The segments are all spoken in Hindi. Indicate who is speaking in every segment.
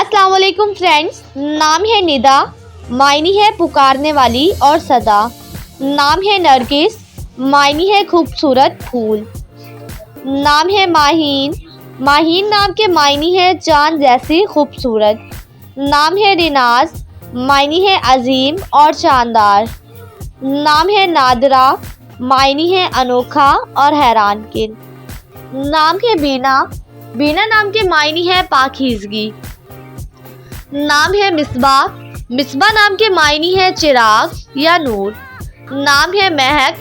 Speaker 1: अस्सलाम वालेकुम फ्रेंड्स। नाम है निदा, मायनी है पुकारने वाली और सदा। नाम है नरगिस, मायनी है खूबसूरत फूल। नाम है माहीन, माहीन नाम के मायनी है चांद जैसी खूबसूरत। नाम है रिनाज, मायनी है अजीम और शानदार। नाम है नादरा, मायनी है अनोखा और हैरान किन। नाम है बीना, बीना नाम के मायनी है पाकीज़गी। नाम है मिसबा, मिसबा नाम के मायनी है चिराग या नूर। नाम है महक,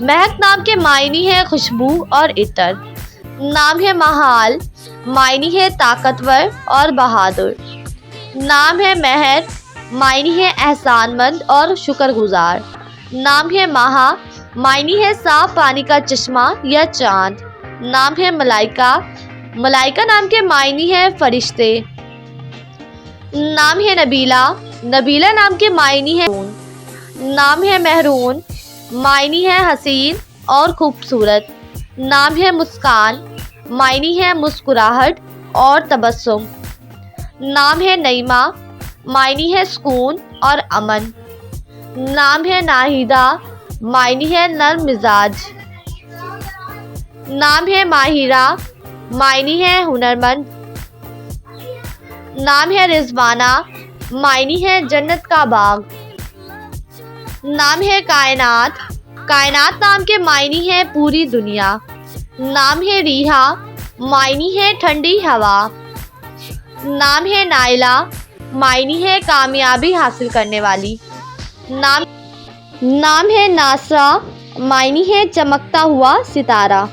Speaker 1: महक नाम के मायनी है खुशबू और इतर। नाम है महाल, मायनी है ताकतवर और बहादुर। नाम है महर, मायनी है एहसानमंद और शुक्रगुजार। नाम है माहा, मायनी है साफ पानी का चश्मा या चांद। नाम है मलाइका, मलाइका नाम के मायनी है फरिश्ते। नाम है नबीला, नबीला नाम के मायनी है। नाम है महरून, मायनी है हसीन और खूबसूरत। नाम है मुस्कान, मायनी है मुस्कुराहट और तबस्सुम। नाम है नईमा, मायनी है सुकून और अमन। नाम है नाहिदा, मायनी है नर्म मिजाज। नाम है माहिरा, मायनी है हुनरमंद। नाम है रिजवाना, मायनी है जन्नत का बाग। नाम है कायनात, कायनात नाम के मायनी है पूरी दुनिया। नाम है रीहा, मायनी है ठंडी हवा। नाम है नाइला, मायनी है कामयाबी हासिल करने वाली। नाम है नासरा, मायनी है चमकता हुआ सितारा।